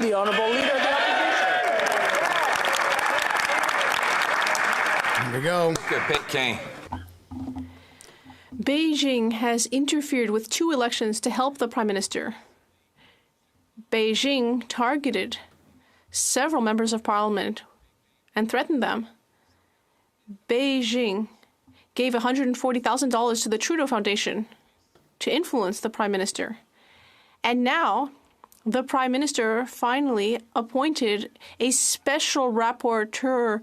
The Honourable Leader of the Opposition. Here we go. Beijing has interfered with 2 elections to help the Prime Minister. Beijing targeted several members of Parliament and threatened them. Beijing gave $140,000 to the Trudeau Foundation to influence the Prime Minister. And now, the Prime Minister finally appointed a special rapporteur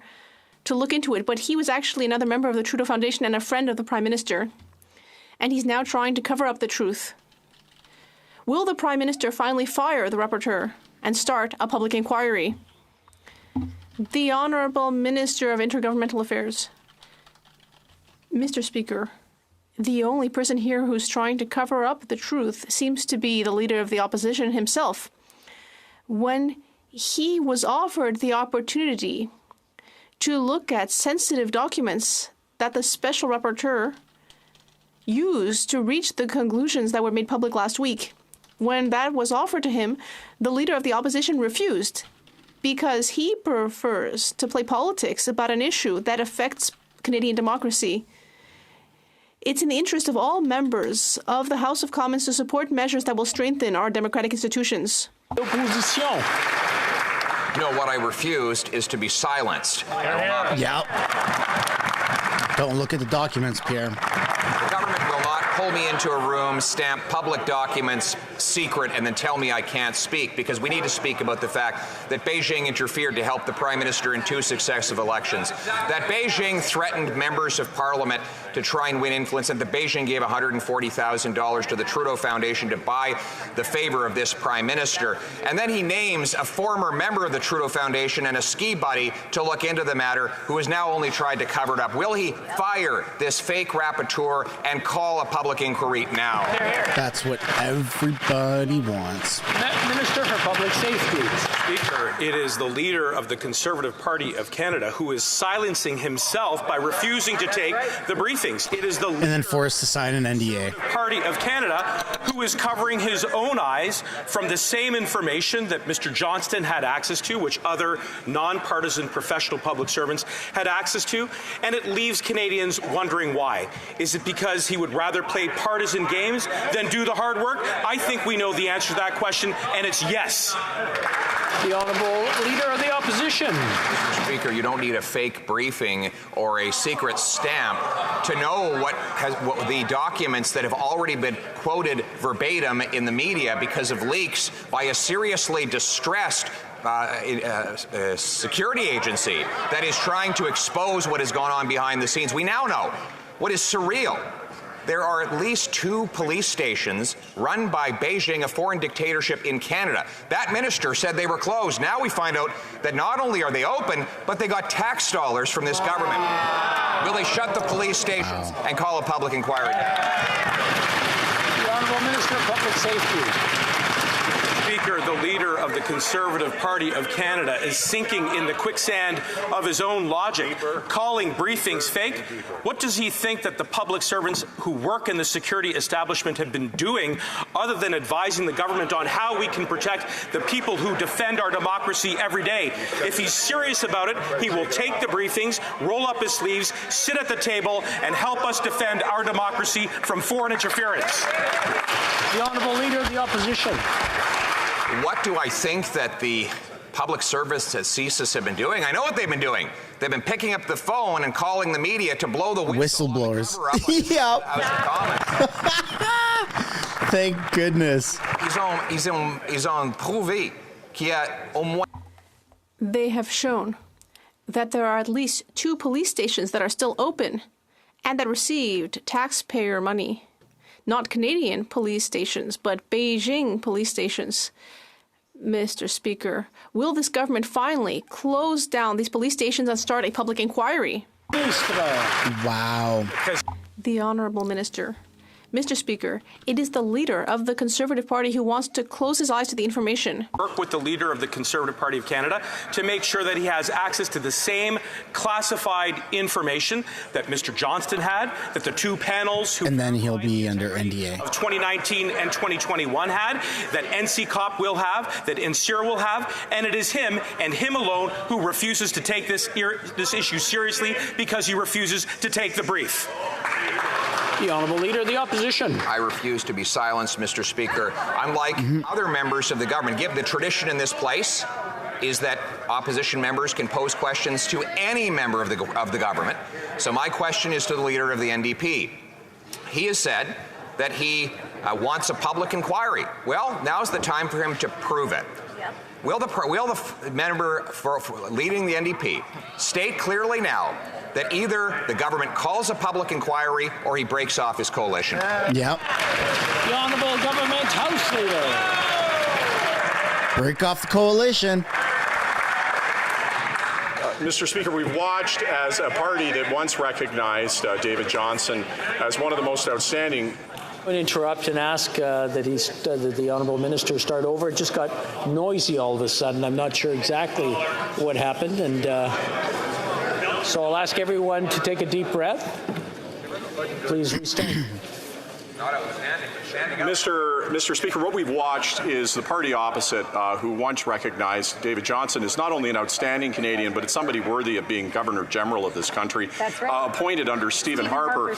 to look into it, but he was actually another member of the Trudeau Foundation and a friend of the Prime Minister. And he's now trying to cover up the truth. Will the Prime Minister finally fire the rapporteur and start a public inquiry? The Honourable Minister of Intergovernmental Affairs. Mr. Speaker, the only person here who's trying to cover up the truth seems to be the Leader of the Opposition himself. When he was offered the opportunity to look at sensitive documents that the special rapporteur used to reach the conclusions that were made public last week, when that was offered to him, the Leader of the Opposition refused because he prefers to play politics about an issue that affects Canadian democracy. It's in the interest of all members of the House of Commons to support measures that will strengthen our democratic institutions. Opposition. No, what I refused is to be silenced. Yeah. Don't look at the documents, Pierre. The government will not pull me into a room, stamp public documents secret, and then tell me I can't speak, because we need to speak about the fact that Beijing interfered to help the Prime Minister in 2 successive elections, that Beijing threatened members of Parliament to try and win influence, and that Beijing gave $140,000 to the Trudeau Foundation to buy the favor of this Prime Minister. And then he names a former member of the Trudeau Foundation and a ski buddy to look into the matter, who has now only tried to cover it up. Will he fire this fake rapporteur and call a public inquiry now? That's what everybody wants. Minister for Public Safety. Speaker, it is the Leader of the Conservative Party of Canada who is silencing himself by refusing to take the briefings. It is the And then forced to sign an NDA. Party of Canada who is covering his own eyes from the same information that Mr. Johnston had access to, which other nonpartisan professional public servants had access to, and it leaves Canadians wondering why. Is it because he would rather play partisan games than do the hard work? I think we know the answer to that question, and it's yes. The Honourable Leader of the Opposition. Mr. Speaker, you don't need a fake briefing or a secret stamp to know what the documents that have already been quoted verbatim in the media because of leaks by a seriously distressed security agency that is trying to expose what has gone on behind the scenes. We now know what is surreal. There are at least 2 police stations run by Beijing, a foreign dictatorship in Canada. That minister said they were closed. Now we find out that not only are they open, but they got tax dollars from this government. Will they shut the police stations and call a public inquiry? The Honourable Minister of Public Safety. Speaker, the Leader of the Conservative Party of Canada is sinking in the quicksand of his own logic, calling briefings fake. What does he think that the public servants who work in the security establishment have been doing other than advising the government on how we can protect the people who defend our democracy every day? If he's serious about it, he will take the briefings, roll up his sleeves, sit at the table, and help us defend our democracy from foreign interference. The Honourable Leader of the Opposition. What do I think that the public service at CSIS have been doing? I know what they've been doing. They've been picking up the phone and calling the media to blow the whistle. Whistleblowers. Yep. Thank goodness. Ils ont prouvé qu'il y a au moins. They have shown that there are at least 2 police stations that are still open and that received taxpayer money. Not Canadian police stations, but Beijing police stations. Mr. Speaker, will this government finally close down these police stations and start a public inquiry? Wow. The Honourable Minister. Mr. Speaker, it is the leader of the Conservative Party who wants to close his eyes to the information. Work with the leader of the Conservative Party of Canada to make sure that he has access to the same classified information that Mr. Johnston had, that the two panels And then he'll be under NDA. of 2019 and 2021 had, that NCCOP will have, that NSIR will have, and it is him and him alone who refuses to take this issue seriously because he refuses to take the brief. The Honourable Leader of the Opposition. I refuse to be silenced, Mr. Speaker. Unlike other members of the government, the tradition in this place is that opposition members can pose questions to any member of the government. So my question is to the leader of the NDP. He has said that he wants a public inquiry. Well, now's the time for him to prove it. Will the member for leading the NDP state clearly now that either the government calls a public inquiry or he breaks off his coalition? Yep. The Honourable Government House Leader. Break off the coalition. Mr. Speaker, we've watched as a party that once recognized David Johnston as one of the most outstanding. I'm going to interrupt and ask that the Honourable Minister start over. It just got noisy all of a sudden. I'm not sure exactly what happened, and so I'll ask everyone to take a deep breath. Please restart. Mr. Speaker, what we've watched is the party opposite, who once recognized David Johnston is not only an outstanding Canadian, but it's somebody worthy of being Governor General of this country, appointed under Stephen Harper,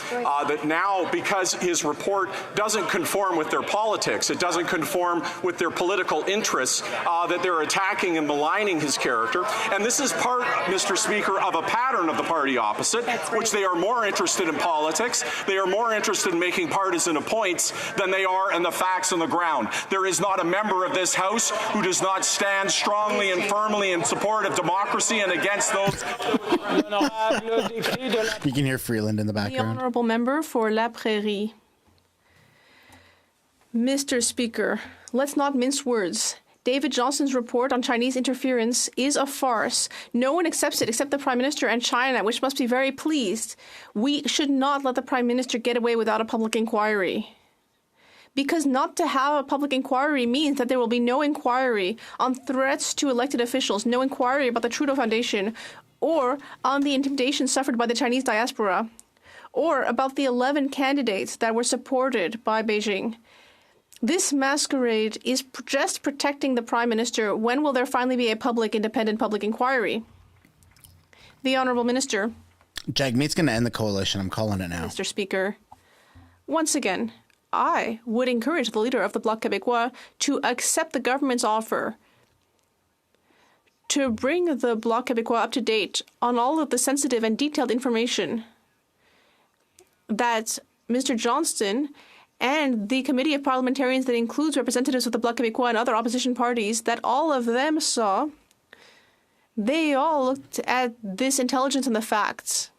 that now, because his report doesn't conform with their politics, it doesn't conform with their political interests, that they're attacking and maligning his character. And this is part, Mr. Speaker, of a pattern of the party opposite, which they are more interested in politics, they are more interested in making partisan points than they are in the facts on the ground. There is not a member of this House who does not stand strongly and firmly in support of democracy and against those. You can hear Freeland in the The background. Honourable Member for La Prairie. Mr. Speaker, let's not mince words. David Johnston's report on Chinese interference is a farce. No one accepts it except the Prime Minister and China, which must be very pleased. We should not let the Prime Minister get away without a public inquiry. Because not to have a public inquiry means that there will be no inquiry on threats to elected officials, no inquiry about the Trudeau Foundation, or on the intimidation suffered by the Chinese diaspora, or about the 11 candidates that were supported by Beijing. This masquerade is just protecting the Prime Minister. When will there finally be a independent public inquiry? The Honourable Minister. Jagmeet's going to end the coalition. I'm calling it now. Mr. Speaker, once again, I would encourage the leader of the Bloc Québécois to accept the government's offer to bring the Bloc Québécois up to date on all of the sensitive and detailed information that Mr. Johnston and the Committee of Parliamentarians that includes representatives of the Bloc Québécois and other opposition parties, that all of them saw. They all looked at this intelligence and the facts.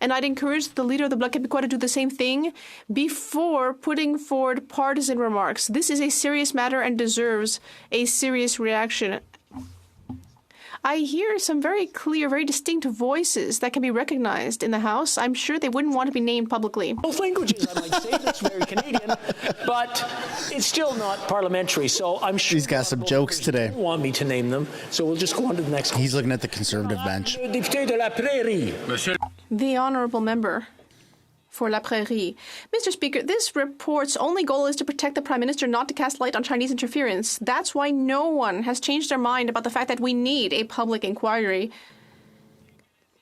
And I'd encourage the leader of the Bloc Québécois to do the same thing before putting forward partisan remarks. This is a serious matter and deserves a serious reaction. I hear some very clear, very distinct voices that can be recognized in the House. I'm sure they wouldn't want to be named publicly. Both languages, I might say. That's very Canadian, but it's still not parliamentary. So I'm sure He's got some jokes today. don't want me to name them. So we'll just go on to the next. He's looking at the Conservative bench. Député de la Prairie. The Honourable Member for La Prairie. Mr. Speaker, this report's only goal is to protect the Prime Minister, not to cast light on Chinese interference. That's why no one has changed their mind about the fact that we need a public inquiry.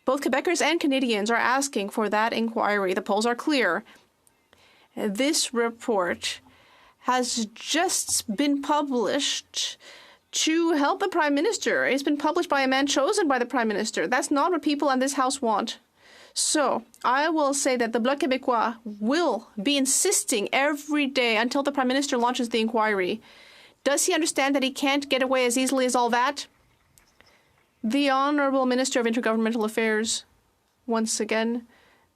Both Quebecers and Canadians are asking for that inquiry. The polls are clear. This report has just been published to help the Prime Minister. It's been published by a man chosen by the Prime Minister. That's not what people in this House want. So I will say that the Bloc Québécois will be insisting every day until the Prime Minister launches the inquiry. Does he understand that he can't get away as easily as all that? The Honourable Minister of Intergovernmental Affairs. Once again,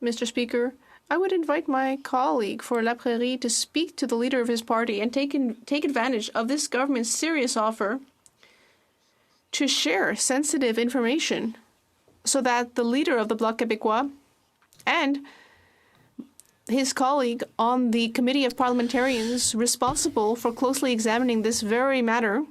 Mr. Speaker, I would invite my colleague for La Prairie to speak to the leader of his party and take advantage of this government's serious offer to share sensitive information so that the leader of the Bloc Québécois and his colleague on the committee of parliamentarians responsible for closely examining this very matter,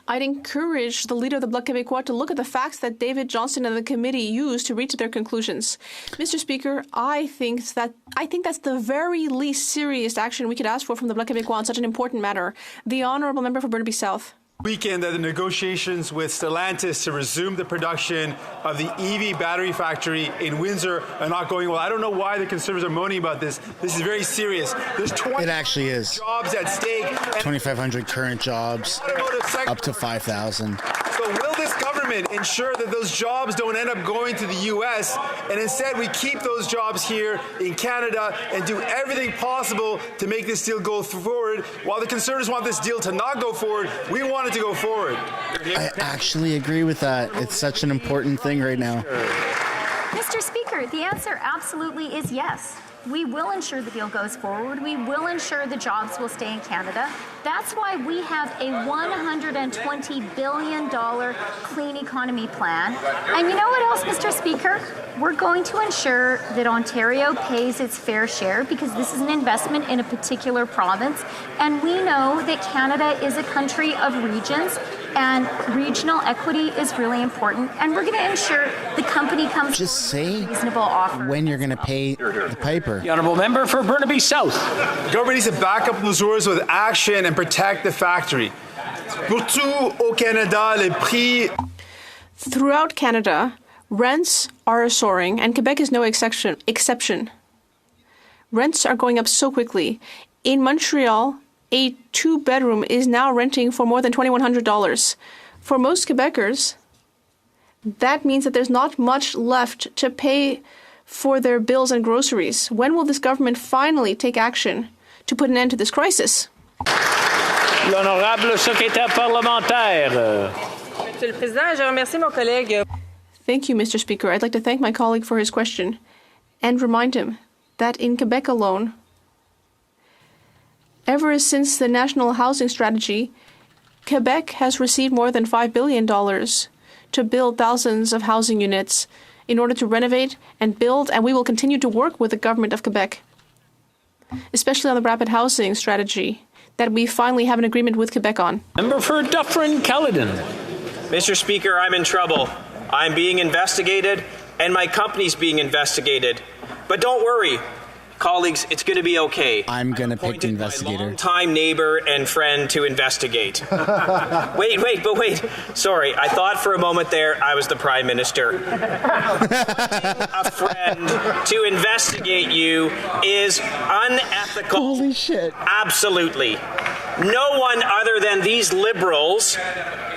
I'd encourage the leader of the Bloc Québécois to look at the facts that David Johnston and the committee used to reach their conclusions. Mr. Speaker, I think that's the very least serious action we could ask for from the Bloc Québécois on such an important matter. The honourable member for Burnaby South. Weekend that the negotiations with Stellantis to resume the production of the EV battery factory in Windsor are not going well. I don't know why the Conservatives are moaning about this. This is very serious. There's 20 It actually is. jobs at stake. 2,500 current jobs, up to 5,000. So will this government ensure that those jobs don't end up going to the U.S. and instead we keep those jobs here in Canada and do everything possible to make this deal go forward? While the Conservatives want this deal to not go forward, we want it to go forward. I actually agree with that. It's such an important thing right now. Mr. Speaker, the answer absolutely is yes. We will ensure the deal goes forward. We will ensure the jobs will stay in Canada. That's why we have a $120 billion clean economy plan. And you know what else, Mr. Speaker? We're going to ensure that Ontario pays its fair share because this is an investment in a particular province. And we know that Canada is a country of regions and regional equity is really important. And we're going to ensure the company comes Just say to a reasonable offer. when you're going to pay the piper. The honourable member for Burnaby South. The government needs to back up those orders with action and protect the factory. Pour tout au Canada, les prix. Throughout Canada, rents are soaring, and Quebec is no exception. Rents are going up so quickly. In Montreal, a two-bedroom is now renting for more than $2,100. For most Quebecers, that means that there's not much left to pay for their bills and groceries. When will this government finally take action to put an end to this crisis? L'honorable secrétaire parlementaire. Monsieur le Président, je remercie mon collègue. Thank you, Mr. Speaker. I'd like to thank my colleague for his question and remind him that in Quebec alone, ever since the National Housing Strategy, Quebec has received more than $5 billion to build thousands of housing units in order to renovate and build, and we will continue to work with the government of Quebec, especially on the rapid housing strategy that we finally have an agreement with Quebec on. Member for Dufferin-Caledon. Mr. Speaker, I'm in trouble. I'm being investigated, and my company's being investigated. But don't worry, colleagues, it's going to be okay. I'm going to pick the My investigator. longtime neighbor and friend to investigate. Wait. Sorry, I thought for a moment there I was the Prime Minister. A friend to investigate you is unethical. Holy shit. Absolutely. No one other than these Liberals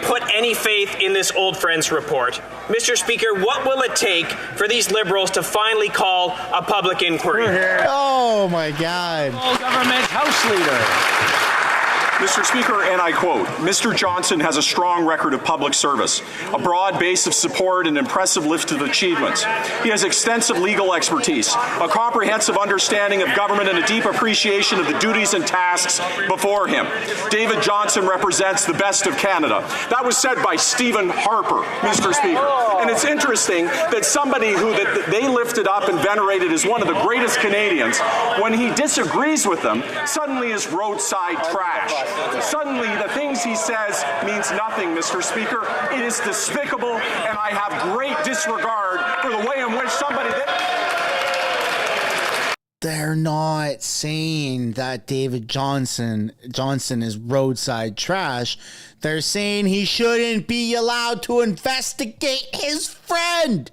put any faith in this Old Friends report. Mr. Speaker, what will it take for these Liberals to finally call a public inquiry? Oh my God. All government House Leader. Mr. Speaker, and I quote, Mr. Johnson has a strong record of public service, a broad base of support, and impressive list of achievements. He has extensive legal expertise, a comprehensive understanding of government, and a deep appreciation of the duties and tasks before him. David Johnson represents the best of Canada. That was said by Stephen Harper, Mr. Speaker. And it's interesting that somebody who they lifted up and venerated as one of the greatest Canadians, when he disagrees with them, suddenly is roadside trash. Suddenly, the things he says means nothing, Mr. Speaker. It is despicable, and I have great disregard for the way in which somebody... They're not saying that David Johnson is roadside trash. They're saying he shouldn't be allowed to investigate his friend.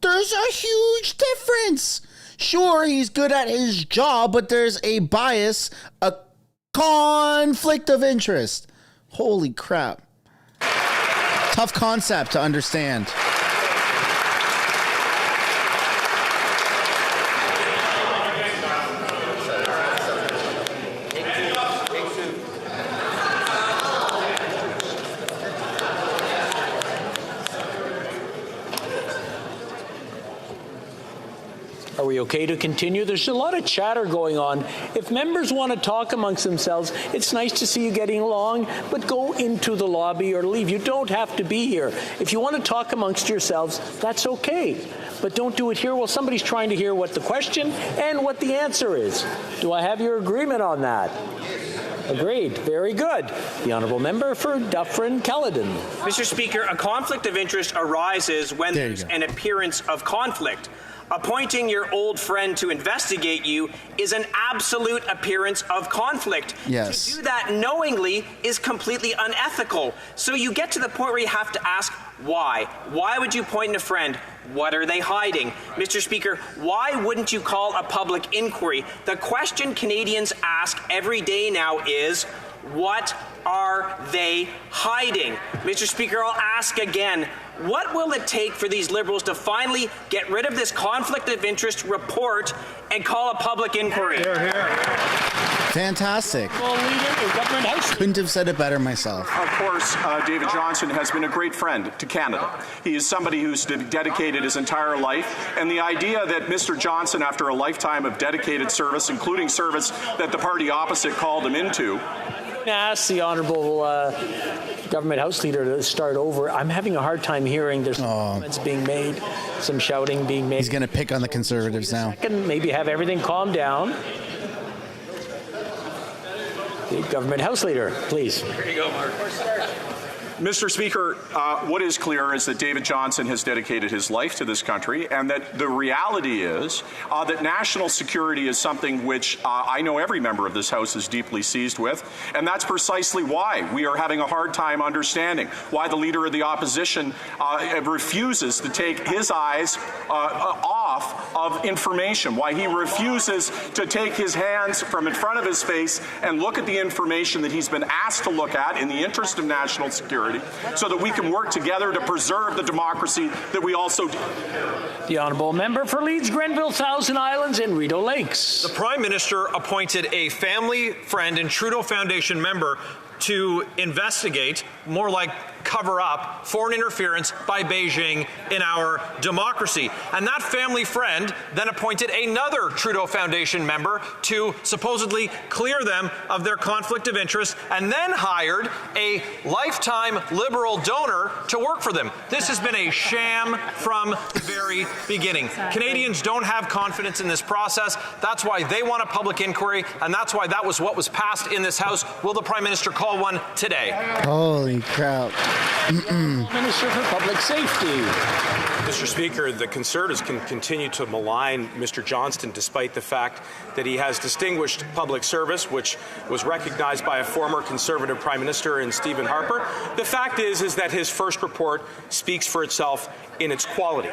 There's a huge difference. Sure, he's good at his job, but there's a bias, a conflict of interest. Holy crap. Tough concept to understand. Are we we okay to continue? There's a lot of chatter going on. If members want to talk amongst themselves, it's nice to see you getting along, but go into the lobby or leave. You don't have to be here. If you want to talk amongst yourselves, that's okay. But don't do it here while somebody's trying to hear what the question and what the answer is. Do I have your agreement on that? Agreed. Very good. The Honourable Member for Dufferin-Caledon. Mr. Speaker, a conflict of interest arises when there's an appearance of conflict. Appointing your old friend to investigate you is an absolute appearance of conflict. Yes. To do that knowingly is completely unethical. So you get to the point where you have to ask, why? Why would you point in a friend? What are they hiding? Mr. Speaker, why wouldn't you call a public inquiry? The question Canadians ask every day now is, what are they hiding? Mr. Speaker, I'll ask again, what will it take for these Liberals to finally get rid of this conflict of interest report and call a public inquiry? Fantastic. Couldn't have said it better myself. Of course, David Johnson has been a great friend to Canada. He is somebody who's dedicated his entire life, and the idea that Mr. Johnson, after a lifetime of dedicated service, including service that the party opposite called him into, ask the Honourable Government House Leader to start over. I'm having a hard time hearing. There's some comments being made, some shouting being made. He's going to pick on the Conservatives now. Maybe have everything calm down. The Government House Leader, please. Here you go, Mark. Mr. Speaker, what is clear is that David Johnson has dedicated his life to this country, and that the reality is that national security is something which I know every member of this House is deeply seized with, and that's precisely why we are having a hard time understanding why the Leader of the Opposition refuses to take his eyes off of information, why he refuses to take his hands from in front of his face and look at the information that he's been asked to look at in the interest of national security, so that we can work together to preserve the democracy that we also do. The Honourable Member for Leeds, Grenville, Thousand Islands and Rideau Lakes. The Prime Minister appointed a family friend and Trudeau Foundation member to investigate, more like cover up, foreign interference by Beijing in our democracy. And that family friend then appointed another Trudeau Foundation member to supposedly clear them of their conflict of interest, and then hired a lifetime Liberal donor to work for them. This has been a sham from the very beginning. Canadians don't have confidence in this process. That's why they want a public inquiry, and that's why that was what was passed in this House. Will the Prime Minister call one today? Holy crap. Minister for Public Safety. Mr. Speaker, the Conservatives can continue to malign Mr. Johnston despite the fact that he has distinguished public service, which was recognized by a former Conservative Prime Minister in Stephen Harper. The fact is that his first report speaks for itself in its quality,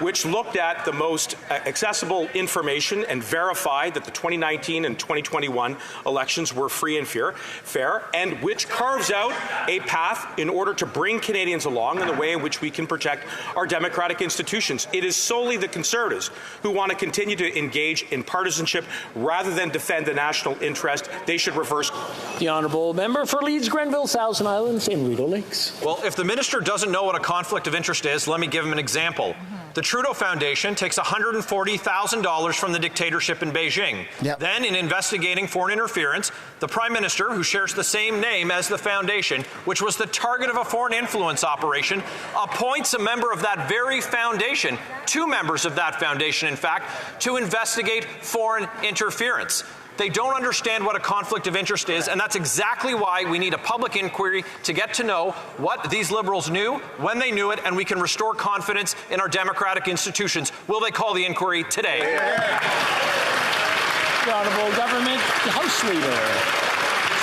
which looked at the most accessible information and verified that the 2019 and 2021 elections were free and fair, and which carves out a path in order to bring Canadians along in the way in which we can protect our democratic institutions. It is solely the Conservatives who want to continue to engage in partisanship rather than defend the national interest. They should reverse. The Honourable Member for Leeds, Grenville, Thousand Islands and Rideau Lakes. Well, if the minister doesn't know what a conflict of interest is, let me give him an example. The Trudeau Foundation takes $140,000 from the dictatorship in Beijing. Yep. Then, in investigating foreign interference, the Prime Minister, who shares the same name as the foundation, which was the target of a foreign influence operation, appoints a member of that very foundation, two members of that foundation, in fact, to investigate foreign interference. They don't understand what a conflict of interest is, and that's exactly why we need a public inquiry to get to know what these Liberals knew, when they knew it, and we can restore confidence in our democratic institutions. Will they call the inquiry today? The Honourable Government House Leader.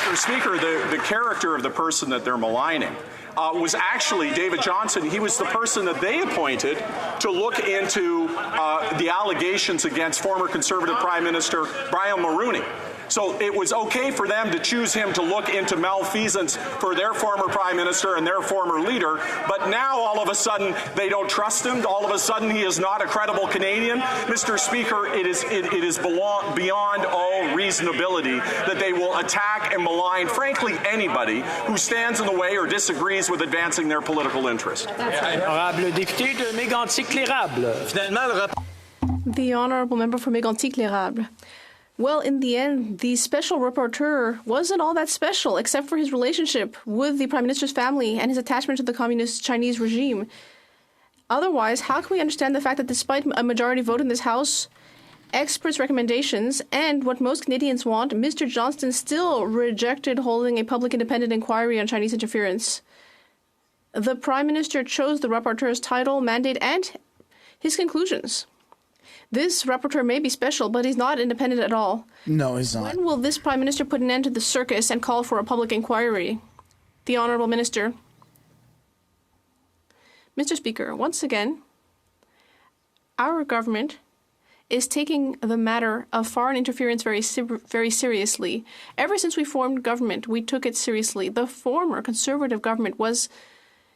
Mr. Speaker, the character of the person that they're maligning was actually David Johnson. He was the person that they appointed to look into the allegations against former Conservative Prime Minister Brian Mulroney. So it was okay for them to choose him to look into malfeasance for their former Prime Minister and their former leader, but now all of a sudden they don't trust him. All of a sudden he is not a credible Canadian. Mr. Speaker, it is beyond all reasonability that they will attack and malign, frankly, anybody who stands in the way or disagrees with advancing their political interest. Honorable député de Mégantic-L'Érable. The honourable member for Mégantic-L'Érable. Well, in the end, the special rapporteur wasn't all that special, except for his relationship with the Prime Minister's family and his attachment to the communist Chinese regime. Otherwise, how can we understand the fact that despite a majority vote in this House, experts' recommendations, and what most Canadians want, Mr. Johnston still rejected holding a public independent inquiry on Chinese interference? The Prime Minister chose the rapporteur's title, mandate, and his conclusions. This rapporteur may be special, but he's not independent at all. No, he's not. When will this Prime Minister put an end to the circus and call for a public inquiry? The Honourable Minister. Mr. Speaker, once again, our government is taking the matter of foreign interference very seriously. Ever since we formed government, we took it seriously. The former Conservative government was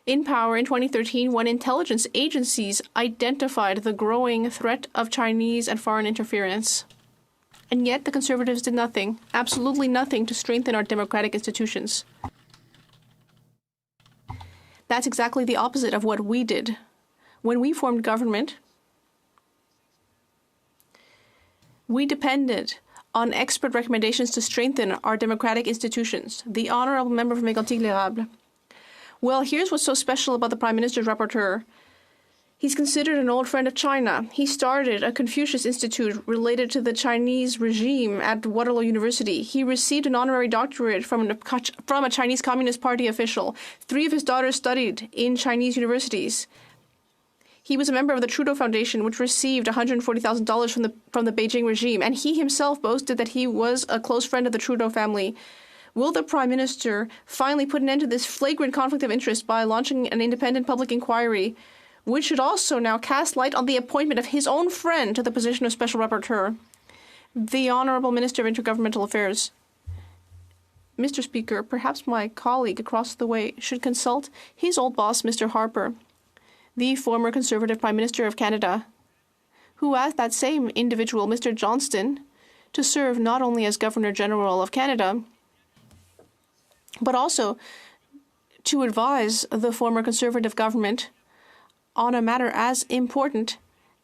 in power in 2013 when intelligence agencies identified the growing threat of Chinese and foreign interference. And yet the Conservatives did nothing, absolutely nothing, to strengthen our democratic institutions. That's exactly the opposite of what we did. When we formed government, we depended on expert recommendations to strengthen our democratic institutions. The honourable member for Mégantic-L'Érable. Well, here's what's so special about the Prime Minister's rapporteur. He's considered an old friend of China. He started a Confucius Institute related to the Chinese regime at Waterloo University. He received an honorary doctorate from a Chinese Communist Party official. 3 of his daughters studied in Chinese universities. He was a member of the Trudeau Foundation, which received $140,000 from the Beijing regime, and he himself boasted that he was a close friend of the Trudeau family. Will the Prime Minister finally put an end to this flagrant conflict of interest by launching an independent public inquiry, which should also now cast light on the appointment of his own friend to the position of Special Rapporteur? The Honourable Minister of Intergovernmental Affairs. Mr. Speaker, perhaps my colleague across the way should consult his old boss, Mr. Harper, the former Conservative Prime Minister of Canada, who asked that same individual, Mr. Johnston, to serve not only as Governor-General of Canada, but also to advise the former Conservative government on a matter as important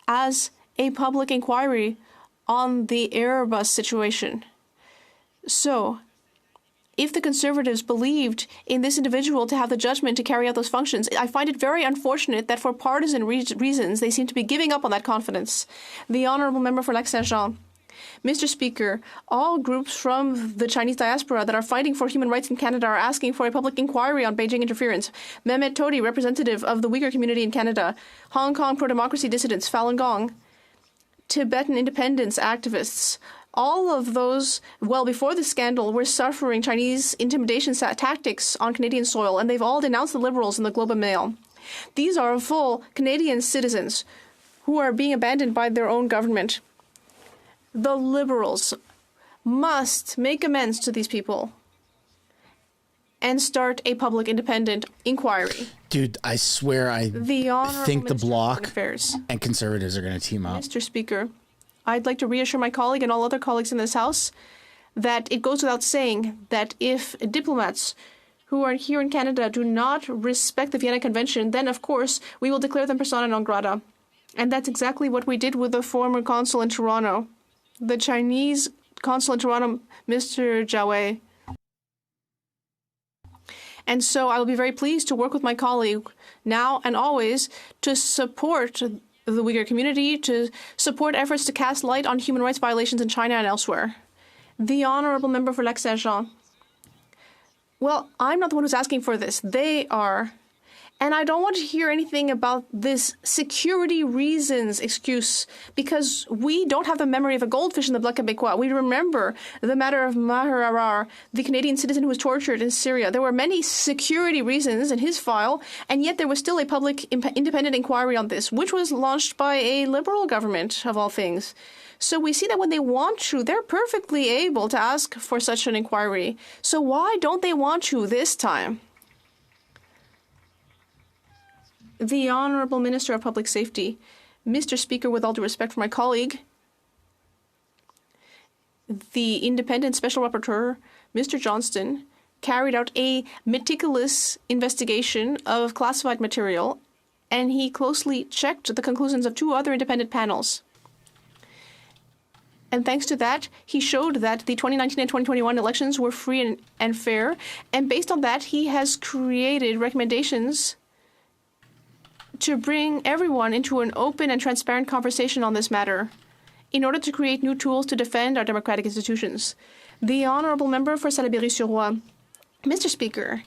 as a public inquiry on the Airbus situation. So, if the Conservatives believed in this individual to have the judgment to carry out those functions, I find it very unfortunate that for partisan reasons they seem to be giving up on that confidence. The Honourable Member for Lac-Saint-Jean. Mr. Speaker, all groups from the Chinese diaspora that are fighting for human rights in Canada are asking for a public inquiry on Beijing interference. Mehmet Todi, representative of the Uyghur community in Canada, Hong Kong pro-democracy dissidents, Falun Gong, Tibetan independence activists, all of those, well before the scandal, were suffering Chinese intimidation tactics on Canadian soil, and they've all denounced the Liberals in the Globe and Mail. These are full Canadian citizens who are being abandoned by their own government. The Liberals must make amends to these people and start a public independent inquiry. Dude, I swear I think the Bloc and Conservatives are going to team up. Mr. Speaker, I'd like to reassure my colleague and all other colleagues in this House that it goes without saying that if diplomats who are here in Canada do not respect the Vienna Convention, then of course we will declare them persona non grata. And that's exactly what we did with the former consul in Toronto, the Chinese consul in Toronto, Mr. Jiawei. And so I will be very pleased to work with my colleague now and always to support the Uyghur community, to support efforts to cast light on human rights violations in China and elsewhere. The Honourable Member for Lac-Saint-Jean. Well, I'm not the one who's asking for this. They are. And I don't want to hear anything about this security reasons excuse, because we don't have the memory of a goldfish in the Bloc Québécois. We remember the matter of Maher Arar, the Canadian citizen who was tortured in Syria. There were many security reasons in his file, and yet there was still a public independent inquiry on this, which was launched by a Liberal government, of all things. So we see that when they want to, they're perfectly able to ask for such an inquiry. So why don't they want to this time? The Honourable Minister of Public Safety. Mr. Speaker, with all due respect for my colleague, the independent Special Rapporteur, Mr. Johnston, carried out a meticulous investigation of classified material, and he closely checked the conclusions of 2 other independent panels. And thanks to that, he showed that the 2019 and 2021 elections were free and fair. And based on that, he has created recommendations to bring everyone into an open and transparent conversation on this matter in order to create new tools to defend our democratic institutions. The honourable member for Salaberry-sur-Roi. Mr. Speaker,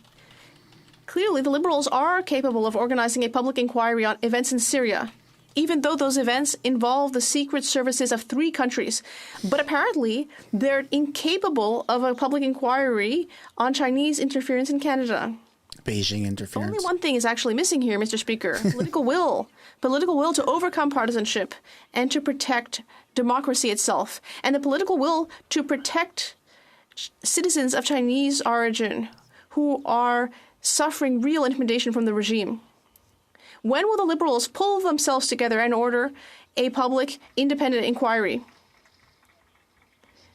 clearly the Liberals are capable of organizing a public inquiry on events in Syria, even though those events involve the secret services of 3 countries. But apparently, they're incapable of a public inquiry on Chinese interference in Canada. Beijing interference. Only one thing is actually missing here, Mr. Speaker. Political will. Political will to overcome partisanship and to protect democracy itself. And the political will to protect citizens of Chinese origin who are suffering real intimidation from the regime. When will the Liberals pull themselves together and order a public, independent inquiry?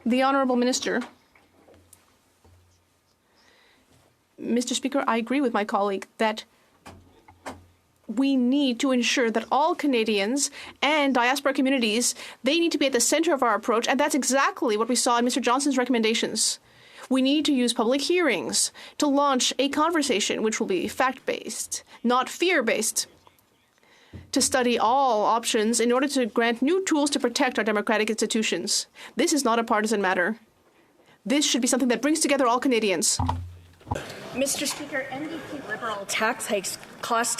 The Honourable Minister. Mr. Speaker, I agree with my colleague that we need to ensure that all Canadians and diaspora communities, they need to be at the center of our approach, and that's exactly what we saw in Mr. Johnson's recommendations. We need to use public hearings to launch a conversation which will be fact-based, not fear-based, to study all options in order to grant new tools to protect our democratic institutions. This is not a partisan matter. This should be something that brings together all Canadians. Mr. Speaker, NDP Liberal tax hikes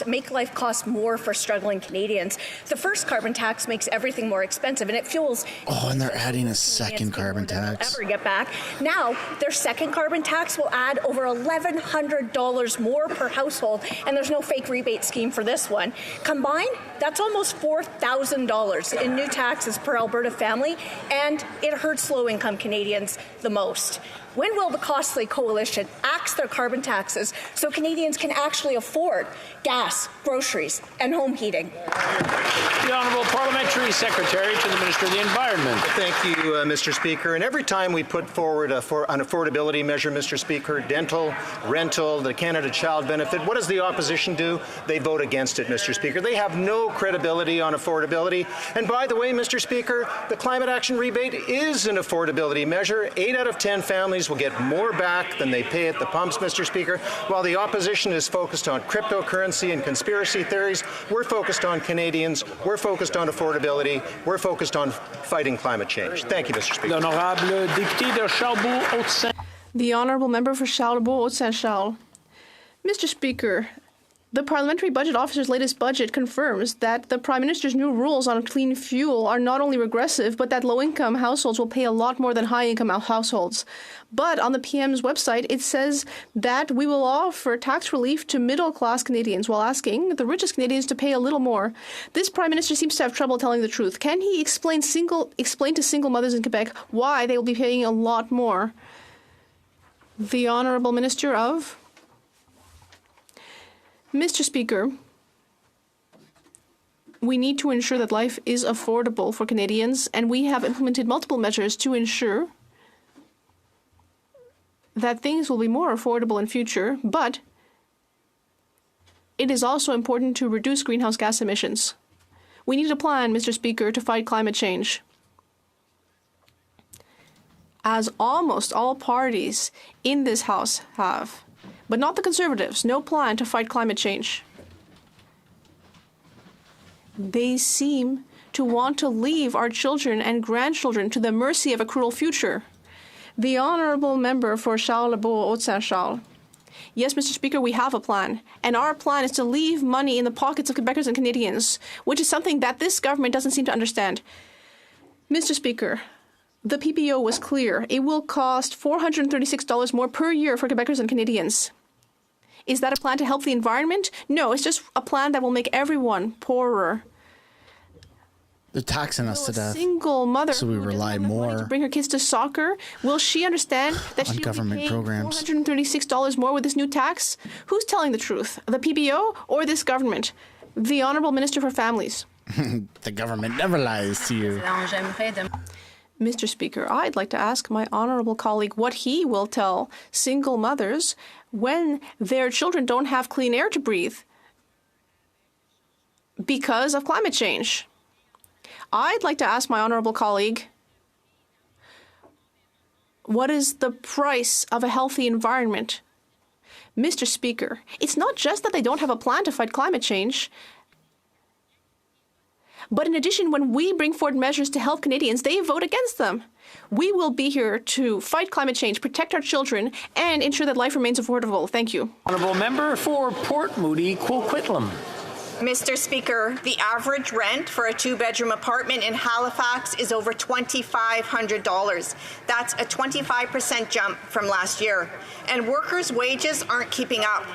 make life cost more for struggling Canadians. The first carbon tax makes everything more expensive, and it fuels. Oh, and they're adding a second carbon tax. Ever get back? Now, their second carbon tax will add over $1,100 more per household, and there's no fake rebate scheme for this one. Combined, that's almost $4,000 in new taxes per Alberta family, and it hurts low-income Canadians the most. When will the costly coalition axe their carbon taxes so Canadians can actually afford gas, groceries, and home heating? The Honourable Parliamentary Secretary to the Minister of the Environment. Thank you, Mr. Speaker. And every time we put forward an affordability measure, Mr. Speaker, dental, rental, the Canada Child Benefit, what does the opposition do? They vote against it, Mr. Speaker. They have no credibility on affordability. And by the way, Mr. Speaker, the Climate Action Rebate is an affordability measure. 8 out of 10 families will get more back than they pay at the pumps, Mr. Speaker. While the opposition is focused on cryptocurrency and conspiracy theories, we're focused on Canadians, we're focused on affordability, we're focused on fighting climate change. Thank you, Mr. Speaker. The Honourable Member for Charlebourg-Haute-Saint-Charles. Mr. Speaker, the Parliamentary Budget Officer's latest budget confirms that the Prime Minister's new rules on clean fuel are not only regressive, but that low-income households will pay a lot more than high-income households. But on the PM's website, it says that we will offer tax relief to middle-class Canadians while asking the richest Canadians to pay a little more. This Prime Minister seems to have trouble telling the truth. Can he explain to single mothers in Quebec why they will be paying a lot more? The Honourable Minister of... Mr. Speaker, we need to ensure that life is affordable for Canadians, and we have implemented multiple measures to ensure that things will be more affordable in future, but it is also important to reduce greenhouse gas emissions. We need a plan, Mr. Speaker, to fight climate change. As almost all parties in this House have, but not the Conservatives, no plan to fight climate change. They seem to want to leave our children and grandchildren to the mercy of a cruel future. The Honourable Member for Charlebourg-Haute-Saint-Charles. Yes, Mr. Speaker, we have a plan, and our plan is to leave money in the pockets of Quebecers and Canadians, which is something that this government doesn't seem to understand. Mr. Speaker, the PPO was clear. It will cost $436 more per year for Quebecers and Canadians. Is that a plan to help the environment? No, it's just a plan that will make everyone poorer. They're taxing us to death. Single mother so we rely more to bring her kids to soccer. Will she understand that she will be paying $436 more with this new tax? Who's telling the truth? The PPO or this government? The Honourable Minister for Families. The government never lies to you. Mr. Speaker, I'd like to ask my honourable colleague what he will tell single mothers when their children don't have clean air to breathe because of climate change. I'd like to ask my honourable colleague What is the price of a healthy environment? Mr. Speaker, it's not just that they don't have a plan to fight climate change, but in addition, when we bring forward measures to help Canadians, they vote against them. We will be here to fight climate change, protect our children, and ensure that life remains affordable. Thank you. Honourable Member for Port Moody, Coquitlam. Mr. Speaker, the average rent for a two-bedroom apartment in Halifax is over $2,500. That's a 25% jump from last year. And workers' wages aren't keeping up.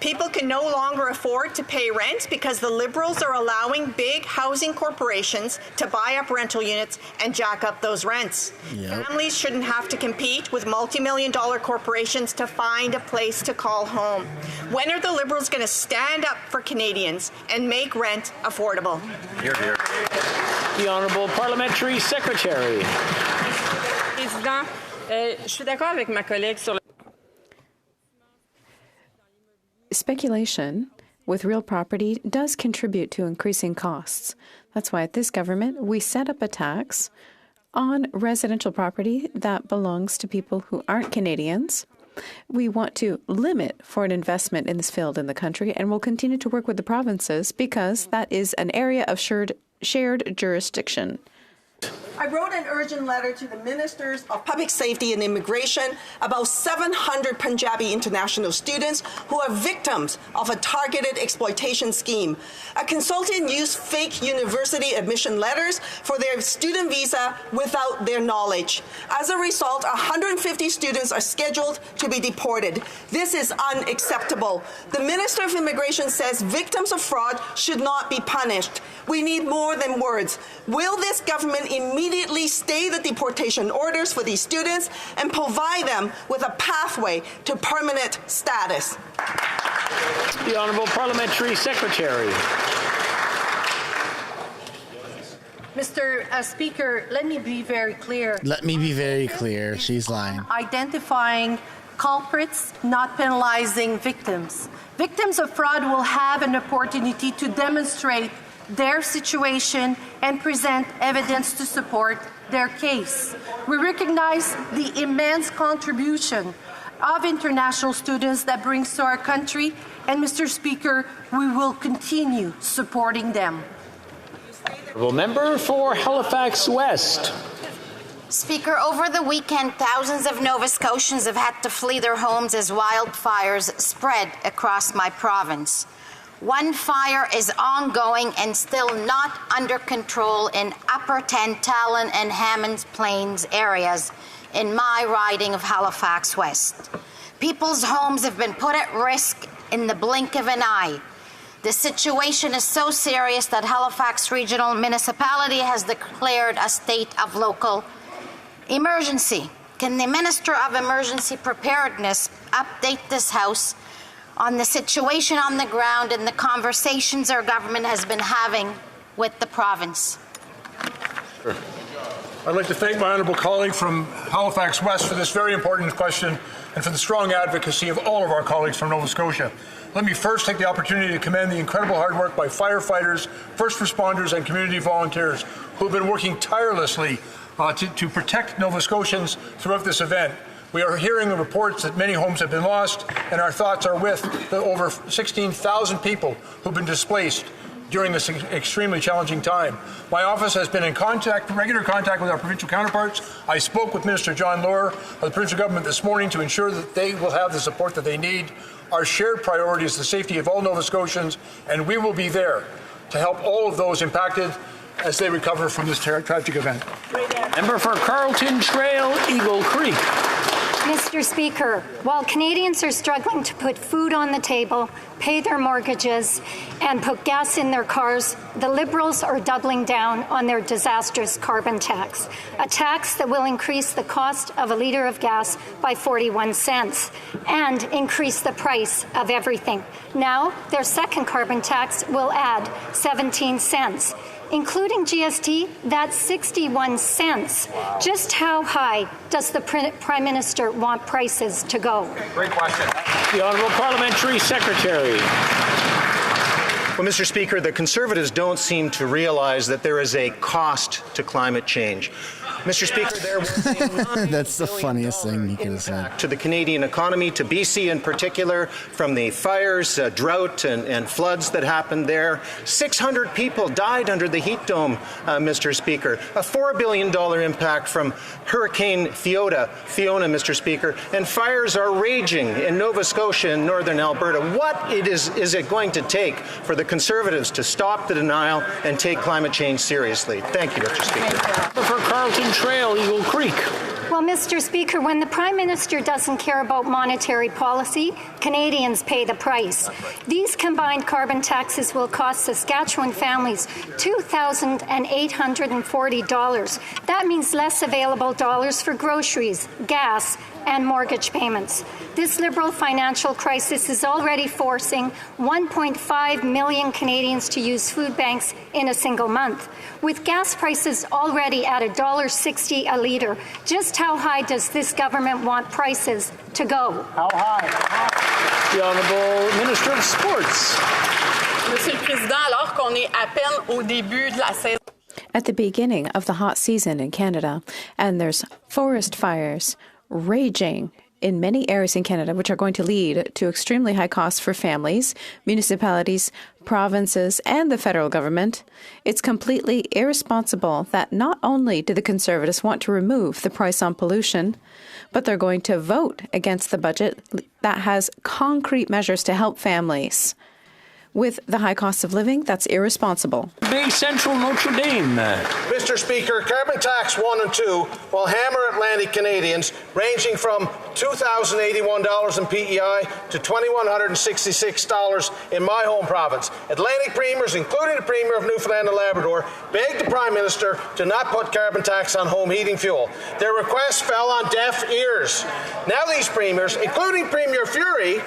People can no longer afford to pay rent because the Liberals are allowing big housing corporations to buy up rental units and jack up those rents. Yep. Families shouldn't have to compete with multi-million-dollar corporations to find a place to call home. When are the Liberals going to stand up for Canadians and make rent affordable? Hear, hear. The Honourable Parliamentary Secretary. Président, je suis d'accord avec ma collègue sur le... Speculation with real property does contribute to increasing costs. That's why at this government, we set up a tax on residential property that belongs to people who aren't Canadians. We want to limit foreign investment in this field in the country, and we'll continue to work with the provinces because that is an area of shared jurisdiction. I wrote an urgent letter to the Ministers of Public Safety and Immigration about 700 Punjabi international students who are victims of a targeted exploitation scheme. A consultant used fake university admission letters for their student visa without their knowledge. As a result, 150 students are scheduled to be deported. This is unacceptable. The Minister of Immigration says victims of fraud should not be punished. We need more than words. Will this government immediately stay the deportation orders for these students and provide them with a pathway to permanent status? The Honourable Parliamentary Secretary. Mr. Speaker, let me be very clear. Let me be very clear. She's lying. Identifying culprits, not penalizing victims. Victims of fraud will have an opportunity to demonstrate their situation and present evidence to support their case. We recognize the immense contribution of international students that brings to our country, and Mr. Speaker, we will continue supporting them. Member for Halifax West. Speaker, over the weekend, thousands of Nova Scotians have had to flee their homes as wildfires spread across my province. One fire is ongoing and still not under control in Upper Tantallon and Hammonds Plains areas in my riding of Halifax West. People's homes have been put at risk in the blink of an eye. The situation is so serious that Halifax Regional Municipality has declared a state of local emergency. Can the Minister of Emergency Preparedness update this House on the situation on the ground and the conversations our government has been having with the province? Sure. I'd like to thank my honourable colleague from Halifax West for this very important question and for the strong advocacy of all of our colleagues from Nova Scotia. Let me first take the opportunity to commend the incredible hard work by firefighters, first responders and community volunteers who have been working tirelessly to protect Nova Scotians throughout this event. We are hearing reports that many homes have been lost, and our thoughts are with the over 16,000 people who've been displaced during this extremely challenging time. My office has been in regular contact with our provincial counterparts. I spoke with Minister John Lohr of the provincial government this morning to ensure that they will have the support that they need. Our shared priority is the safety of all Nova Scotians, and we will be there to help all of those impacted as they recover from this tragic event. Member for Carlton Trail, Eagle Creek. Mr. Speaker, while Canadians are struggling to put food on the table, pay their mortgages, and put gas in their cars, the Liberals are doubling down on their disastrous carbon tax, a tax that will increase the cost of a litre of gas by 41 cents and increase the price of everything. Now, their second carbon tax will add 17 cents. Including GST, that's 61 cents. Just how high does the Prime Minister want prices to go? Great question. The Honourable Parliamentary Secretary. Well, Mr. Speaker, the Conservatives don't seem to realize that there is a cost to climate change. Mr. Speaker, there was a That's the funniest thing you could have said. to the Canadian economy, to BC in particular, from the fires, drought, and floods that happened there. 600 people died under the heat dome, Mr. Speaker. A $4 billion impact from Hurricane Fiona, Mr. Speaker. And fires are raging in Nova Scotia and northern Alberta. What is it going to take for the Conservatives to stop the denial and take climate change seriously? Thank you, Mr. Speaker. For Carlton Trail, Eagle Creek. Well, Mr. Speaker, when the Prime Minister doesn't care about monetary policy, Canadians pay the price. These combined carbon taxes will cost Saskatchewan families $2,840. That means less available dollars for groceries, gas, and mortgage payments. This Liberal financial crisis is already forcing 1.5 million Canadians to use food banks in a single month. With gas prices already at $1.60 a litre, just how high does this government want prices to go? How high? The Honourable Minister of Sports. Monsieur le Président, alors qu'on est à peine au début de la saison. At the beginning of the hot season in Canada, and there's forest fires raging in many areas in Canada, which are going to lead to extremely high costs for families, municipalities, provinces, and the federal government, it's completely irresponsible that not only do the Conservatives want to remove the price on pollution, but they're going to vote against the budget that has concrete measures to help families. With the high cost of living, that's irresponsible. Bay Central Notre Dame. Mr. Speaker, carbon tax 1 and 2 will hammer Atlantic Canadians, ranging from $2,081 in PEI to $2,166 in my home province. Atlantic premiers, including the Premier of Newfoundland and Labrador, begged the Prime Minister to not put carbon tax on home heating fuel. Their requests fell on deaf ears. Now these premiers, including Premier Fury,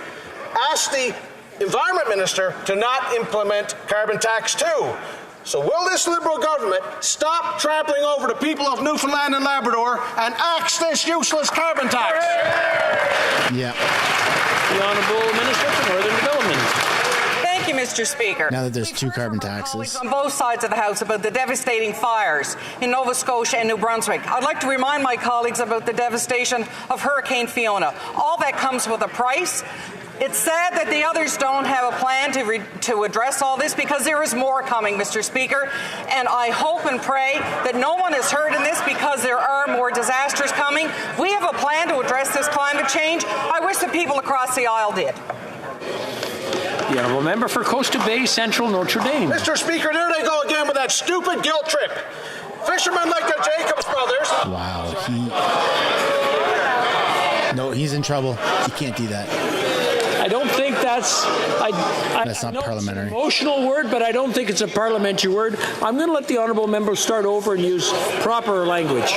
asked the Environment Minister to not implement carbon tax too. So will this Liberal government stop trampling over the people of Newfoundland and Labrador and axe this useless carbon tax? Yeah. The Honourable Minister for Northern Development. Thank you, Mr. Speaker. Now that there's two carbon taxes. On both sides of the House about the devastating fires in Nova Scotia and New Brunswick. I'd like to remind my colleagues about the devastation of Hurricane Fiona. All that comes with a price. It's sad that the others don't have a plan to address all this, because there is more coming, Mr. Speaker, and I hope and pray that no one is hurt in this, because there are more disasters coming. We have a plan to address this climate change. I wish the people across the aisle did. The Honourable Member for Coast Bay Central Notre Dame. Mr. Speaker, there they go again with that stupid guilt trip. Fishermen like the Jacobs brothers. Wow. No, he's in trouble. He can't do that. I don't think that's... That's not parliamentary. It's an emotional word, but I don't think it's a parliamentary word. I'm going to let the Honourable Member start over and use proper language.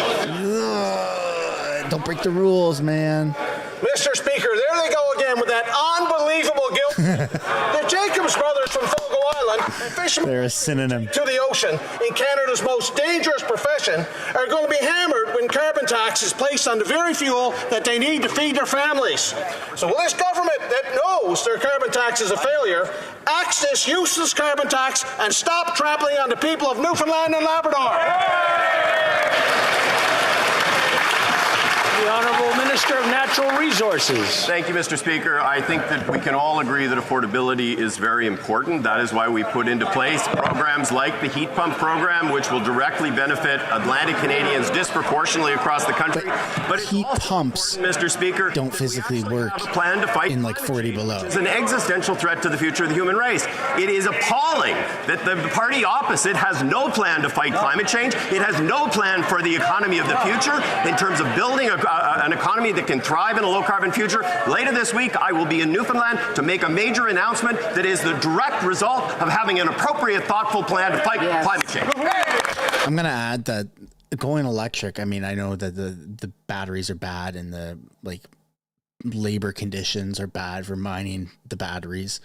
Don't break the rules, man. Mr. Speaker, there they go again with that unbelievable guilt. The Jacobs brothers from Fogo Island, fishermen They're a synonym. to the ocean in Canada's most dangerous profession, are going to be hammered when carbon tax is placed on the very fuel that they need to feed their families. So will this government that knows their carbon tax is a failure axe this useless carbon tax and stop trampling on the people of Newfoundland and Labrador? The Honourable Minister of Natural Resources. Thank you, Mr. Speaker. I think that we can all agree that affordability is very important. That is why we put into place programs like the heat pump program, which will directly benefit Atlantic Canadians disproportionately across the country. But heat pumps, Mr. Speaker, don't physically work plan to fight in like 40 below. It's an existential threat to the future of the human race. It is appalling that the party opposite has no plan to fight climate change. It has no plan for the economy of the future in terms of building an economy that can thrive in a low-carbon future. Later this week, I will be in Newfoundland to make a major announcement that is the direct result of having an appropriate, thoughtful plan to fight climate change. I'm going to add that going electric, I mean, I know that the batteries are bad and the labor conditions are bad for mining the batteries,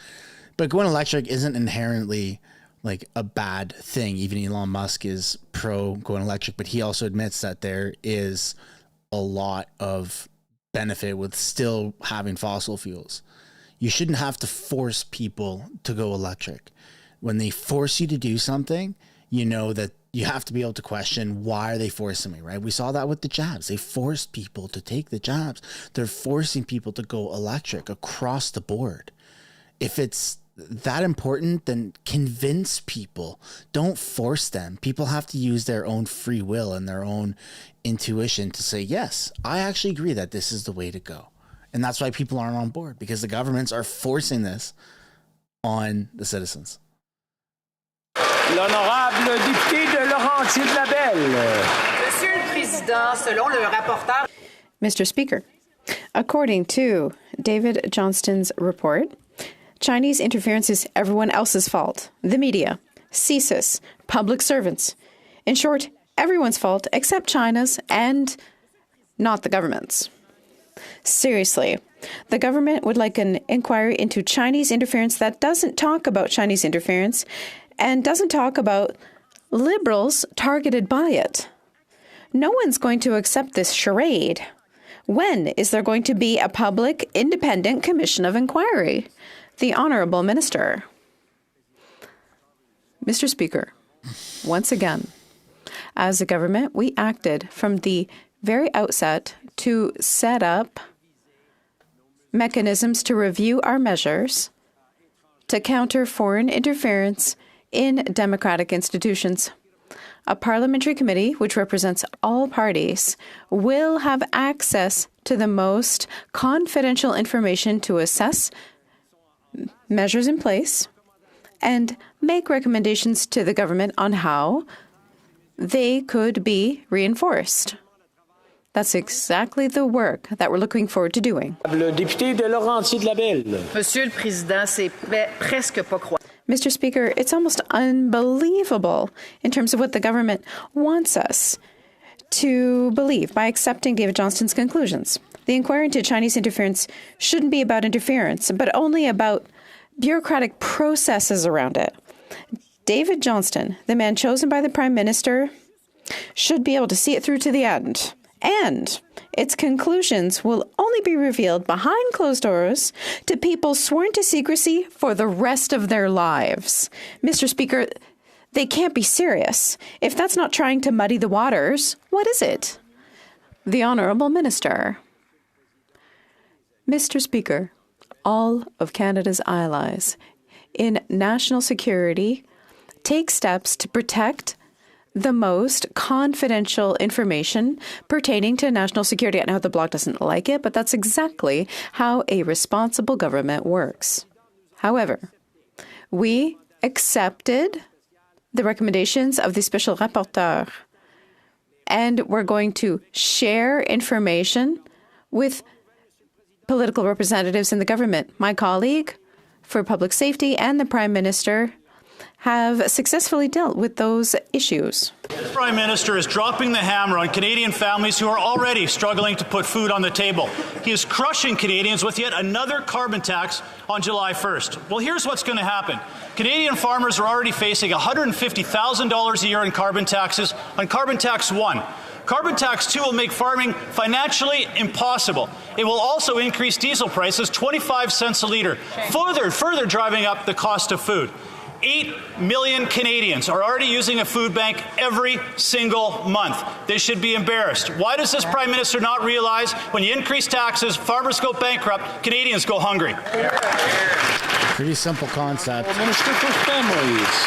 but going electric isn't inherently a bad thing. Even Elon Musk is pro going electric, but he also admits that there is a lot of benefit with still having fossil fuels. You shouldn't have to force people to go electric. When they force you to do something, you know that you have to be able to question, why are they forcing me, right? We saw that with the jabs. They forced people to take the jabs. They're forcing people to go electric across the board. If it's that important, then convince people. Don't force them. People have to use their own free will and their own intuition to say, yes, I actually agree that this is the way to go. And that's why people aren't on board, because the governments are forcing this on the citizens. L'honorable député de Laurentides-Labelle. Monsieur le Président, selon le rapporteur. Mr. Speaker, according to David Johnston's report, Chinese interference is everyone else's fault. The media, CSIS, public servants. In short, everyone's fault except China's and not the government's. Seriously, the government would like an inquiry into Chinese interference that doesn't talk about Chinese interference and doesn't talk about Liberals targeted by it. No one's going to accept this charade. When is there going to be a public, independent commission of inquiry? The Honourable Minister. Mr. Speaker, once again, as a government, we acted from the very outset to set up mechanisms to review our measures to counter foreign interference in democratic institutions. A parliamentary committee, which represents all parties, will have access to the most confidential information to assess measures in place and make recommendations to the government on how they could be reinforced. That's exactly the work that we're looking forward to doing. Le député de Laurentides-Labelle. Monsieur le Président, c'est presque pas croyable. Mr. Speaker, it's almost unbelievable in terms of what the government wants us to believe by accepting David Johnston's conclusions. The inquiry into Chinese interference shouldn't be about interference, but only about bureaucratic processes around it. David Johnston, the man chosen by the Prime Minister, should be able to see it through to the end. And its conclusions will only be revealed behind closed doors to people sworn to secrecy for the rest of their lives. Mr. Speaker, they can't be serious. If that's not trying to muddy the waters, what is it? The Honourable Minister. Mr. Speaker, all of Canada's allies in national security take steps to protect the most confidential information pertaining to national security. I know the Bloc doesn't like it, but that's exactly how a responsible government works. However, we accepted the recommendations of the Special Rapporteur, and we're going to share information with political representatives in the government. My colleague for Public Safety and the Prime Minister have successfully dealt with those issues. The Prime Minister is dropping the hammer on Canadian families who are already struggling to put food on the table. He is crushing Canadians with yet another carbon tax on July 1st. Well, here's what's going to happen. Canadian farmers are already facing $150,000 a year in carbon taxes on Carbon Tax 1. Carbon Tax 2 will make farming financially impossible. It will also increase diesel prices 25 cents a litre, further driving up the cost of food. 8 million Canadians are already using a food bank every single month. They should be embarrassed. Why does this Prime Minister not realize when you increase taxes, farmers go bankrupt, Canadians go hungry? Pretty simple concept. Minister for Families.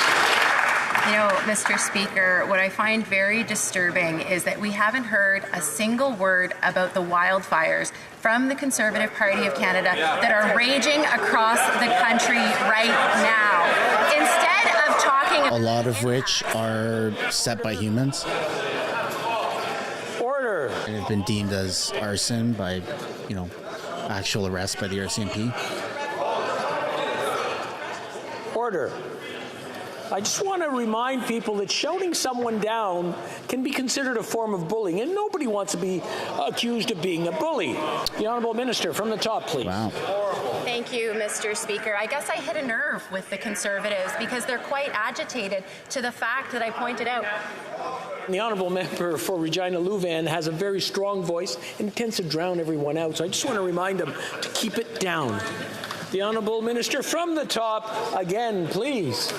You know, Mr. Speaker, what I find very disturbing is that we haven't heard a single word about the wildfires from the Conservative Party of Canada that are raging across the country right now. Instead of talking a lot of which are set by humans. Order. And have been deemed as arson by, actual arrest by the RCMP. Order. I just want to remind people that shouting someone down can be considered a form of bullying, and nobody wants to be accused of being a bully. The Honourable Minister, from the top, please. Wow. Thank you, Mr. Speaker. I guess I hit a nerve with the Conservatives because they're quite agitated to the fact that I pointed out. The Honourable Member for Regina Louvain has a very strong voice and tends to drown everyone out, so I just want to remind him to keep it down. The Honourable Minister from the top, again, please.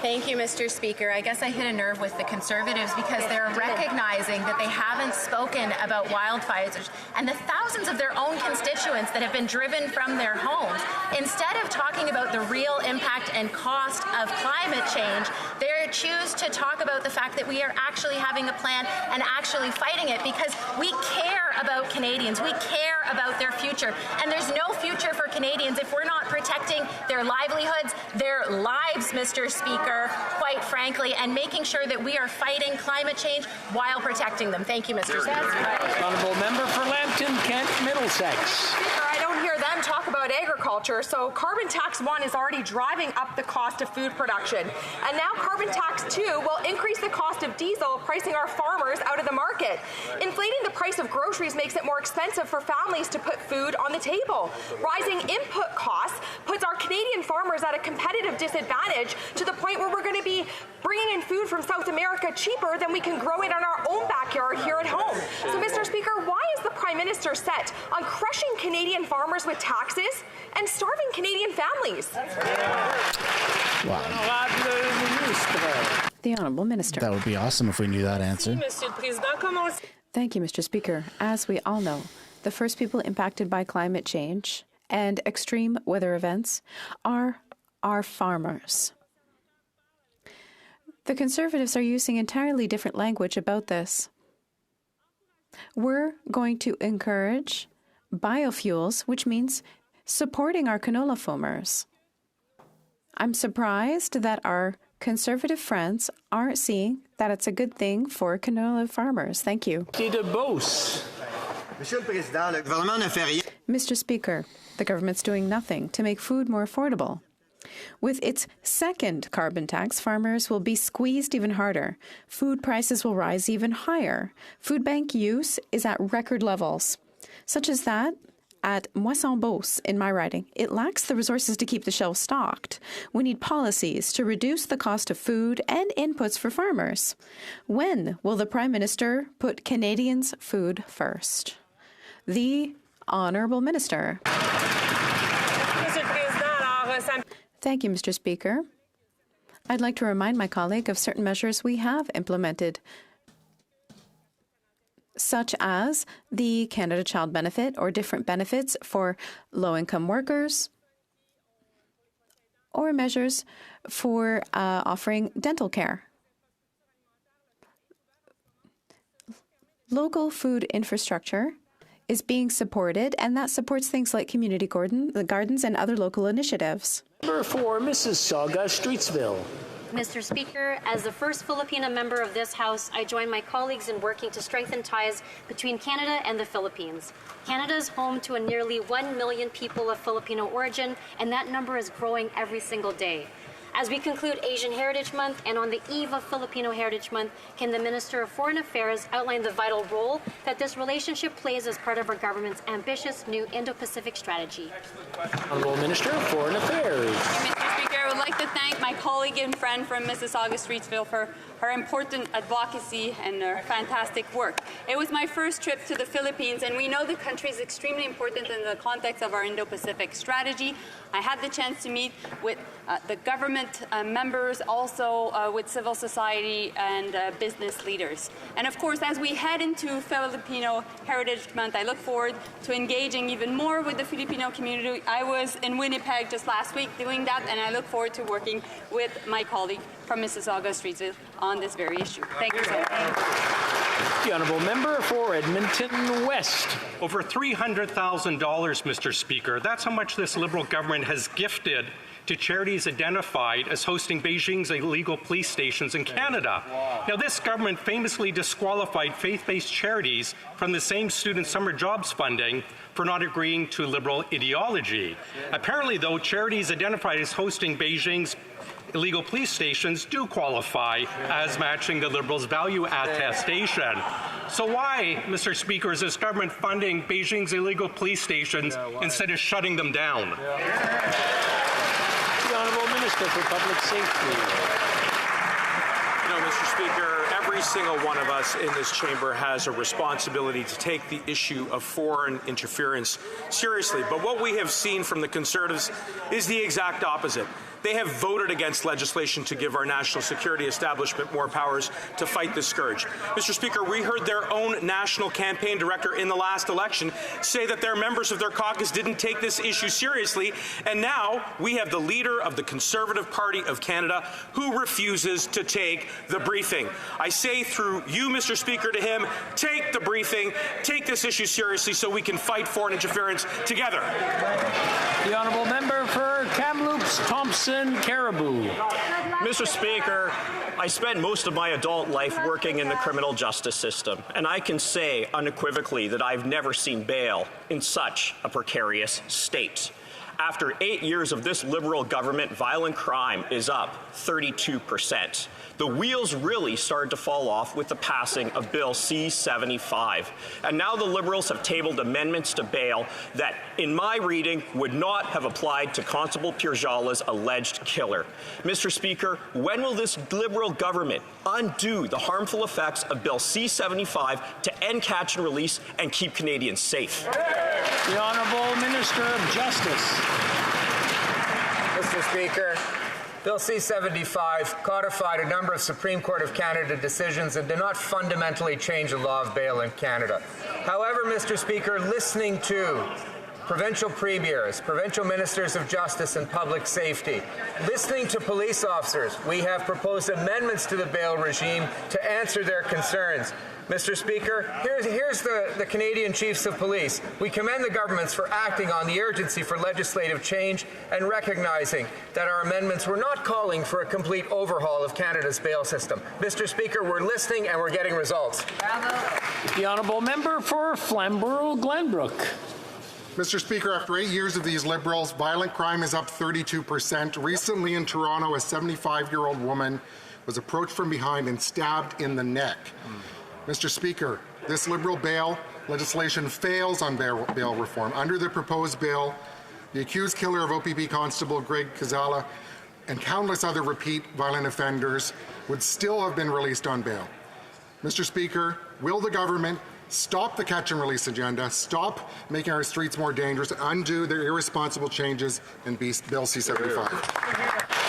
Thank you, Mr. Speaker. I guess I hit a nerve with the Conservatives because they're recognizing that they haven't spoken about wildfires and the thousands of their own constituents that have been driven from their homes. Instead of talking about the real impact and cost of climate change, they choose to talk about the fact that we are actually having a plan and actually fighting it because we care about Canadians. We care about their future. And there's no future for Canadians if we're not protecting their livelihoods, their lives, Mr. Speaker, quite frankly, and making sure that we are fighting climate change while protecting them. Thank you, Mr. Speaker. Honourable Member for Lambton, Kent, Middlesex. Speaker, I don't hear them talk about agriculture, so Carbon Tax 1 is already driving up the cost of food production. And now Carbon Tax 2 will increase the cost of diesel, pricing our farmers out of the market. Inflating the price of groceries makes it more expensive for families to put food on the table. Rising input costs puts our Canadian farmers at a competitive disadvantage to the point where we're going to be bringing in food from South America cheaper than we can grow it in our own backyard here at home. So, Mr. Speaker, why is the Prime Minister set on crushing Canadian farmers with taxes and starving Canadian families? Wow. The Honourable Minister. That would be awesome if we knew that answer. Thank you, Mr. Speaker. As we all know, the first people impacted by climate change and extreme weather events are our farmers. The Conservatives are using entirely different language about this. We're going to encourage biofuels, which means supporting our canola foamers. I'm surprised that our Conservative friends aren't seeing that it's a good thing for canola farmers. Thank you. Mr. Speaker, the government's doing nothing to make food more affordable. With its second carbon tax, farmers will be squeezed even harder. Food prices will rise even higher. Food bank use is at record levels, such as that at Moisson-Beauce in my riding. It lacks the resources to keep the shelves stocked. We need policies to reduce the cost of food and inputs for farmers. When will the Prime Minister put Canadians' food first? The Honourable Minister. Thank you, Mr. Speaker. I'd like to remind my colleague of certain measures we have implemented, such as the Canada Child Benefit or different benefits for low-income workers, or measures for offering dental care. Local food infrastructure is being supported, and that supports things like community gardens and other local initiatives. Number 4, Mississauga, Streetsville. Mr. Speaker, as the first Filipina member of this House, I join my colleagues in working to strengthen ties between Canada and the Philippines. Canada is home to nearly 1 million people of Filipino origin, and that number is growing every single day. As we conclude Asian Heritage Month and on the eve of Filipino Heritage Month, can the Minister of Foreign Affairs outline the vital role that this relationship plays as part of our government's ambitious new Indo-Pacific strategy? Honourable Minister of Foreign Affairs. Mr. Speaker, I would like to thank my colleague and friend from Mississauga, Streetsville for her important advocacy and her fantastic work. It was my first trip to the Philippines, and we know the country is extremely important in the context of our Indo-Pacific strategy. I had the chance to meet with the government members, also with civil society and business leaders. And of course, as we head into Filipino Heritage Month, I look forward to engaging even more with the Filipino community. I was in Winnipeg just last week doing that, and I look forward to working with my colleague from Mississauga, Streetsville on this very issue. Thank you so much. The Honourable Member for Edmonton West. Over $300,000, Mr. Speaker. That's how much this Liberal government has gifted to charities identified as hosting Beijing's illegal police stations in Canada. Now, this government famously disqualified faith-based charities from the same student summer jobs funding for not agreeing to Liberal ideology. Apparently, though, charities identified as hosting Beijing's illegal police stations do qualify as matching the Liberals' value attestation. So why, Mr. Speaker, is this government funding Beijing's illegal police stations instead of shutting them down? The Honourable Minister for Public Safety. know, Mr. Speaker, every single one of us in this chamber has a responsibility to take the issue of foreign interference seriously. But what we have seen from the Conservatives is the exact opposite. They have voted against legislation to give our national security establishment more powers to fight this scourge. Mr. Speaker, we heard their own national campaign director in the last election say that their members of their caucus didn't take this issue seriously, and now we have the leader of the Conservative Party of Canada who refuses to take the briefing. I say through you, Mr. Speaker, to him, take the briefing, take this issue seriously so we can fight foreign interference together. The honourable member for Kamloops, Thompson, Caribou. Mr. Speaker, I spent most of my adult life working in the criminal justice system, and I can say unequivocally that I've never seen bail in such a precarious state. After 8 years of this Liberal government, violent crime is up 32%. The wheels really started to fall off with the passing of Bill C-75. And now the Liberals have tabled amendments to bail that, in my reading, would not have applied to Constable Pierre's alleged killer. Mr. Speaker, when will this Liberal government undo the harmful effects of Bill C-75 to end catch and release and keep Canadians safe? The Honourable Minister of Justice. Mr. Speaker, Bill C-75 codified a number of Supreme Court of Canada decisions and did not fundamentally change the law of bail in Canada. However, Mr. Speaker, listening to provincial premiers, provincial ministers of justice and public safety, listening to police officers, we have proposed amendments to the bail regime to answer their concerns. Mr. Speaker, here's the Canadian Chiefs of Police. We commend the governments for acting on the urgency for legislative change and recognizing that our amendments were not calling for a complete overhaul of Canada's bail system. Mr. Speaker, we're listening and we're getting results. The honourable member for Flamborough-Glenbrook. Mr. Speaker, after 8 years of these Liberals, violent crime is up 32%. Recently in Toronto, a 75-year-old woman was approached from behind and stabbed in the neck. Mr. Speaker, this Liberal bail legislation fails on bail reform. Under the proposed bill, the accused killer of OPP Constable Greg Kazala and countless other repeat violent offenders would still have been released on bail. Mr. Speaker, will the government stop the catch and release agenda, stop making our streets more dangerous, undo their irresponsible changes in Bill C-75?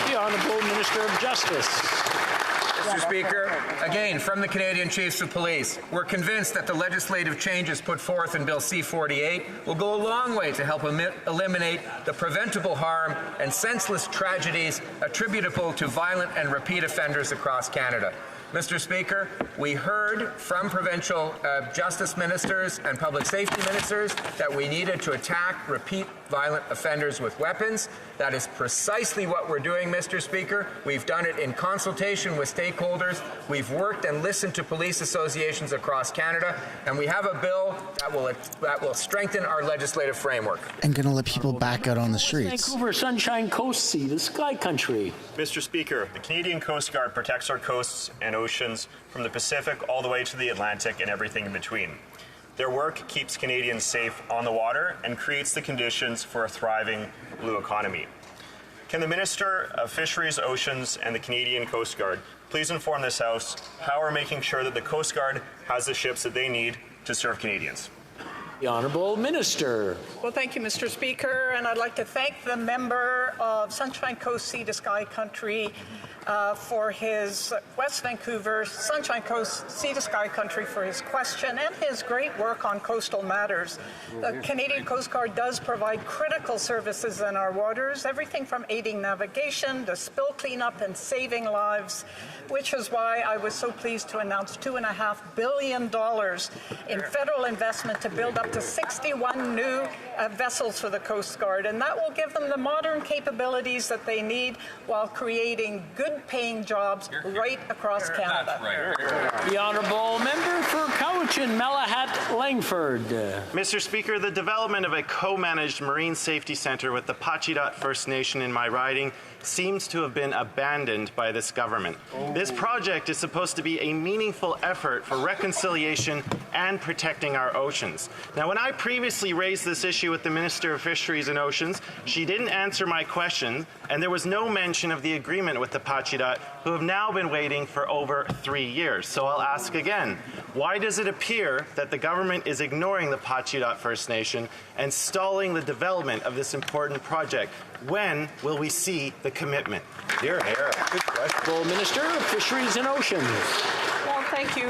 The Honourable Minister of Justice. Mr. Speaker, again, from the Canadian Chiefs of Police, we're convinced that the legislative changes put forth in Bill C-48 will go a long way to help eliminate the preventable harm and senseless tragedies attributable to violent and repeat offenders across Canada. Mr. Speaker, we heard from provincial justice ministers and public safety ministers that we needed to attack repeat violent offenders with weapons. That is precisely what we're doing, Mr. Speaker. We've done it in consultation with stakeholders. We've worked and listened to police associations across Canada, and we have a bill that will strengthen our legislative framework. And going to let people back out on the streets. Vancouver Sunshine Coast Sea, the Sky Country. Mr. Speaker, the Canadian Coast Guard protects our coasts and oceans from the Pacific all the way to the Atlantic and everything in between. Their work keeps Canadians safe on the water and creates the conditions for a thriving blue economy. Can the Minister of Fisheries, Oceans and the Canadian Coast Guard please inform this House how we're making sure that the Coast Guard has the ships that they need to serve Canadians? The Honourable Minister. Well, thank you, Mr. Speaker, and I'd like to thank the member of Sunshine Coast Sea to Sky Country for his West Vancouver Sunshine Coast Sea to Sky Country for his question and his great work on coastal matters. The Canadian Coast Guard does provide critical services in our waters, everything from aiding navigation to spill cleanup and saving lives, which is why I was so pleased to announce $2.5 billion in federal investment to build up to 61 new vessels for the Coast Guard, and that will give them the modern capabilities that they need while creating good-paying jobs right across Canada. The Honourable Member for Cowichan, Malahat, Langford. Mr. Speaker, the development of a co-managed marine safety centre with the Pacheedaht First Nation in my riding seems to have been abandoned by this government. This project is supposed to be a meaningful effort for reconciliation and protecting our oceans. Now, when I previously raised this issue with the Minister of Fisheries and Oceans, she didn't answer my question, and there was no mention of the agreement with the Pachidat, who have now been waiting for over 3 years. So I'll ask again, why does it appear that the government is ignoring the Pachidat First Nation and stalling the development of this important project? When will we see the commitment? Here, here. Good question. Well, Minister of Fisheries and Oceans. Well, thank you,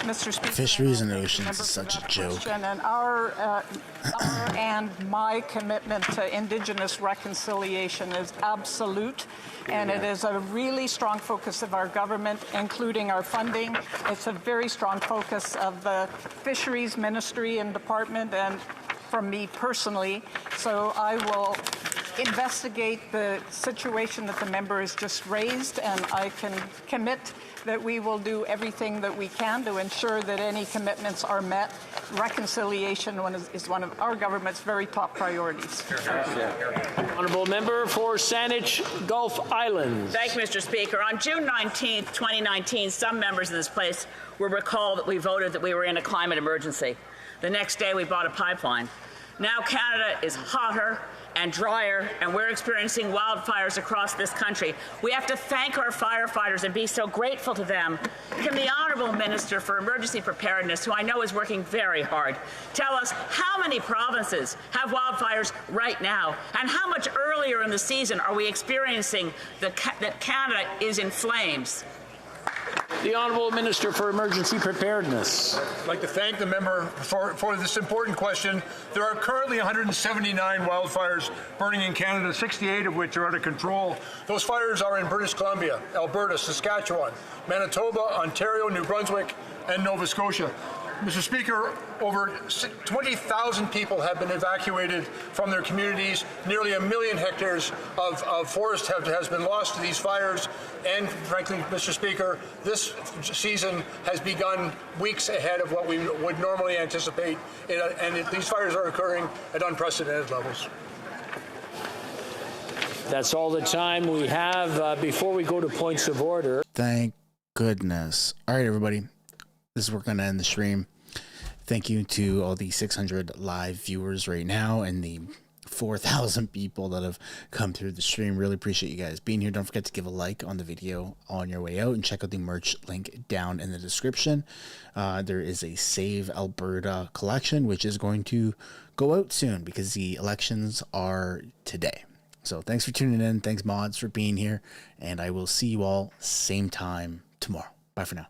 Mr. Speaker. Fisheries and Oceans is such a joke. And our and my commitment to Indigenous reconciliation is absolute, and it is a really strong focus of our government, including our funding. It's a very strong focus of the Fisheries Ministry and Department, and from me personally. So I will investigate the situation that the member has just raised, and I can commit that we will do everything that we can to ensure that any commitments are met. Reconciliation is one of our government's very top priorities. Honourable member for Saanich Gulf Islands. Thank you, Mr. Speaker. On June 19th, 2019, some members in this place will recall that we voted that we were in a climate emergency. The next day, we bought a pipeline. Now Canada is hotter and drier, and we're experiencing wildfires across this country. We have to thank our firefighters and be so grateful to them. Can the Honourable Minister for Emergency Preparedness, who I know is working very hard, tell us how many provinces have wildfires right now, and how much earlier in the season are we experiencing that Canada is in flames? The Honourable Minister for Emergency Preparedness. I'd like to thank the member for this important question. There are currently 179 wildfires burning in Canada, 68 of which are out of control. Those fires are in British Columbia, Alberta, Saskatchewan, Manitoba, Ontario, New Brunswick, and Nova Scotia. Mr. Speaker, over 20,000 people have been evacuated from their communities. Nearly 1 million hectares of forest has been lost to these fires. And frankly, Mr. Speaker, this season has begun weeks ahead of what we would normally anticipate. These fires are occurring at unprecedented levels. That's all the time we have before we go to points of order. Thank goodness. All right, everybody. This is where we're going to end the stream. Thank you to all the 600 live viewers right now and the 4,000 people that have come through the stream. Really appreciate you guys being here. Don't forget to give a like on the video on your way out and check out the merch link down in the description. There is a Save Alberta collection, which is going to go out soon because the elections are today. So thanks for tuning in. Thanks, mods, for being here. And I will see you all same time tomorrow. Bye for now.